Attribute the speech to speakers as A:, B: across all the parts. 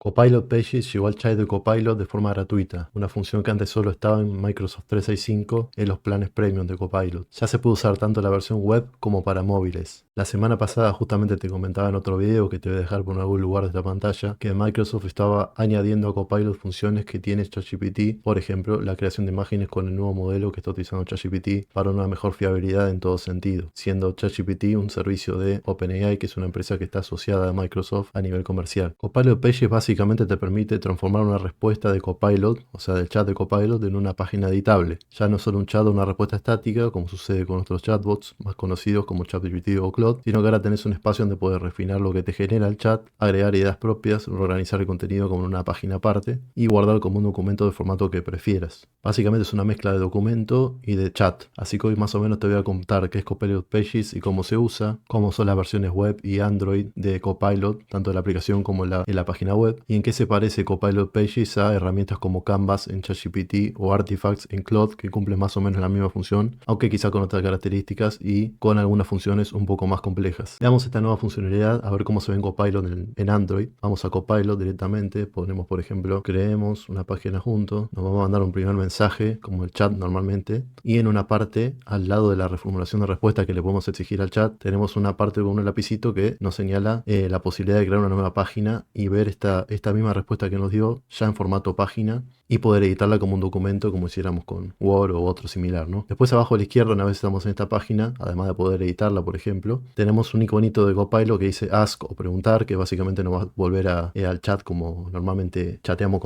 A: Copilot Pages llegó al chat de Copilot de forma gratuita, una función que antes solo estaba en Microsoft 365 en los planes premium de Copilot. Ya se puede usar tanto la versión web como para móviles. La semana pasada justamente te comentaba en otro video que te voy a dejar por algún lugar de esta pantalla que Microsoft estaba añadiendo a Copilot funciones que tiene ChatGPT, por ejemplo, la creación de imágenes con el nuevo modelo que está utilizando ChatGPT para una mejor fiabilidad en todo sentido, siendo ChatGPT un servicio de OpenAI, que es una empresa que está asociada a Microsoft a nivel comercial. Copilot Pages básicamente te permite transformar una respuesta de Copilot, o sea, del chat de Copilot, en una página editable. Ya no solo un chat o una respuesta estática, como sucede con otros chatbots más conocidos como ChatGPT o Claude, sino que ahora tenés un espacio donde puedes refinar lo que te genera el chat, agregar ideas propias, organizar el contenido como en una página aparte y guardar como un documento de formato que prefieras. Básicamente es una mezcla de documento y de chat, así que hoy más o menos te voy a contar qué es Copilot Pages y cómo se usa, cómo son las versiones web y Android de Copilot, tanto en la aplicación como en la página web, y en qué se parece Copilot Pages a herramientas como Canvas en ChatGPT o Artifacts en Claude, que cumplen más o menos la misma función, aunque quizá con otras características y con algunas funciones un poco más complejas. Veamos esta nueva funcionalidad, a ver cómo se ve en Copilot en Android. Vamos a Copilot directamente, ponemos por ejemplo, creemos una página juntos, nos vamos a mandar un primer mensaje como el chat normalmente, y en una parte al lado de la reformulación de respuesta que le podemos exigir al chat, tenemos una parte con un lapicito que nos señala la posibilidad de crear una nueva página y ver esta misma respuesta que nos dio ya en formato página y poder editarla como un documento como hiciéramos con Word o otro similar, ¿no? Después abajo a la izquierda, una vez estamos en esta página, además de poder editarla, por ejemplo, tenemos un iconito de Copilot que dice Ask o Preguntar, que básicamente nos va a volver al chat como normalmente chateamos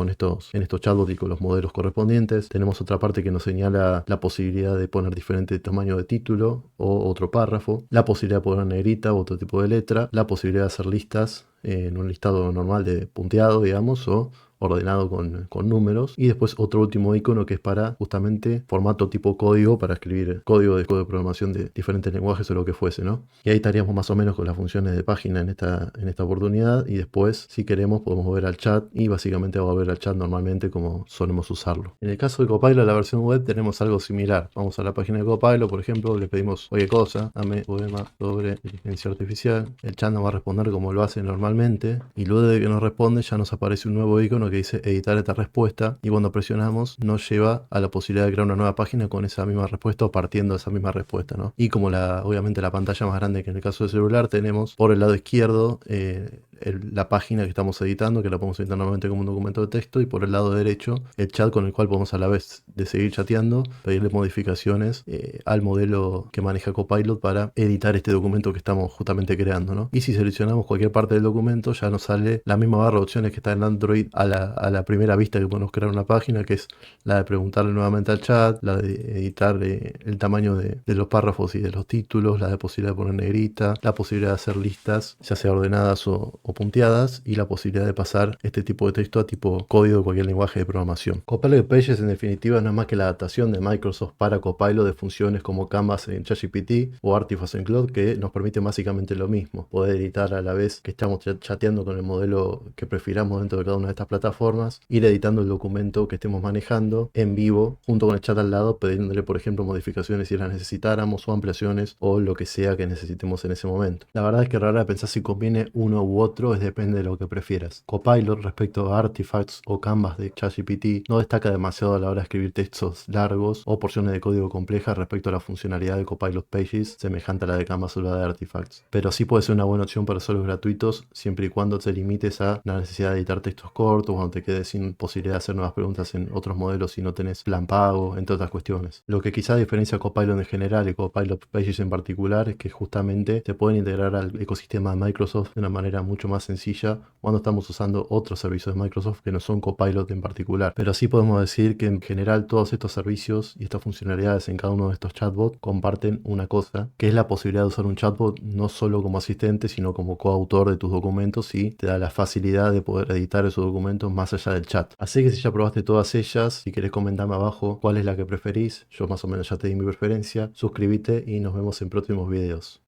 A: en estos chatbots y con los modelos correspondientes. Tenemos otra parte que nos señala la posibilidad de poner diferente tamaño de título o otro párrafo, la posibilidad de poner negrita o otro tipo de letra, la posibilidad de hacer listas en un listado normal de punteado, digamos, o ordenado con números, y después otro último icono que es para justamente formato tipo código para escribir código de programación de diferentes lenguajes o lo que fuese, ¿no? Y ahí estaríamos más o menos con las funciones de página en esta oportunidad, y después si queremos podemos volver al chat y básicamente va a volver al chat normalmente como solemos usarlo. En el caso de Copilot, la versión web, tenemos algo similar. Vamos a la página de Copilot, por ejemplo, le pedimos oye cosa, dame poema sobre inteligencia artificial. El chat nos va a responder como lo hace normalmente, y luego de que nos responde ya nos aparece un nuevo icono que dice editar esta respuesta, y cuando presionamos nos lleva a la posibilidad de crear una nueva página con esa misma respuesta o partiendo de esa misma respuesta, ¿no? Y como obviamente la pantalla más grande que en el caso del celular, tenemos por el lado izquierdo la página que estamos editando, que la podemos editar normalmente como un documento de texto, y por el lado derecho el chat con el cual podemos a la vez de seguir chateando pedirle modificaciones al modelo que maneja Copilot para editar este documento que estamos justamente creando, ¿no? Y si seleccionamos cualquier parte del documento ya nos sale la misma barra de opciones que está en Android a la primera vista que podemos crear una página, que es la de preguntarle nuevamente al chat, la de editar el tamaño de los párrafos y de los títulos, la de posibilidad de poner negrita, la posibilidad de hacer listas ya sea ordenadas o punteadas, y la posibilidad de pasar este tipo de texto a tipo código de cualquier lenguaje de programación. Copilot Pages en definitiva no es más que la adaptación de Microsoft para Copilot de funciones como Canvas en ChatGPT o Artifacts en Claude, que nos permite básicamente lo mismo, poder editar a la vez que estamos chateando con el modelo que prefiramos dentro de cada una de estas plataformas, ir editando el documento que estemos manejando en vivo junto con el chat al lado, pidiéndole por ejemplo modificaciones si las necesitáramos o ampliaciones o lo que sea que necesitemos en ese momento. La verdad es que rara pensar si conviene uno u otro, es depende de lo que prefieras. Copilot respecto a Artifacts o Canvas de ChatGPT no destaca demasiado a la hora de escribir textos largos o porciones de código complejas respecto a la funcionalidad de Copilot Pages semejante a la de Canvas o la de Artifacts, pero sí puede ser una buena opción para usuarios gratuitos siempre y cuando te limites a la necesidad de editar textos cortos, cuando te quedes sin posibilidad de hacer nuevas preguntas en otros modelos si no tenés plan pago, entre otras cuestiones. Lo que quizá diferencia a Copilot en general y Copilot Pages en particular es que justamente te pueden integrar al ecosistema de Microsoft de una manera mucho más sencilla cuando estamos usando otros servicios de Microsoft que no son Copilot en particular. Pero sí podemos decir que en general todos estos servicios y estas funcionalidades en cada uno de estos chatbots comparten una cosa, que es la posibilidad de usar un chatbot no solo como asistente, sino como coautor de tus documentos, y te da la facilidad de poder editar esos documentos más allá del chat. Así que si ya probaste todas ellas, si querés comentarme abajo cuál es la que preferís, yo más o menos ya te di mi preferencia, suscríbete y nos vemos en próximos videos.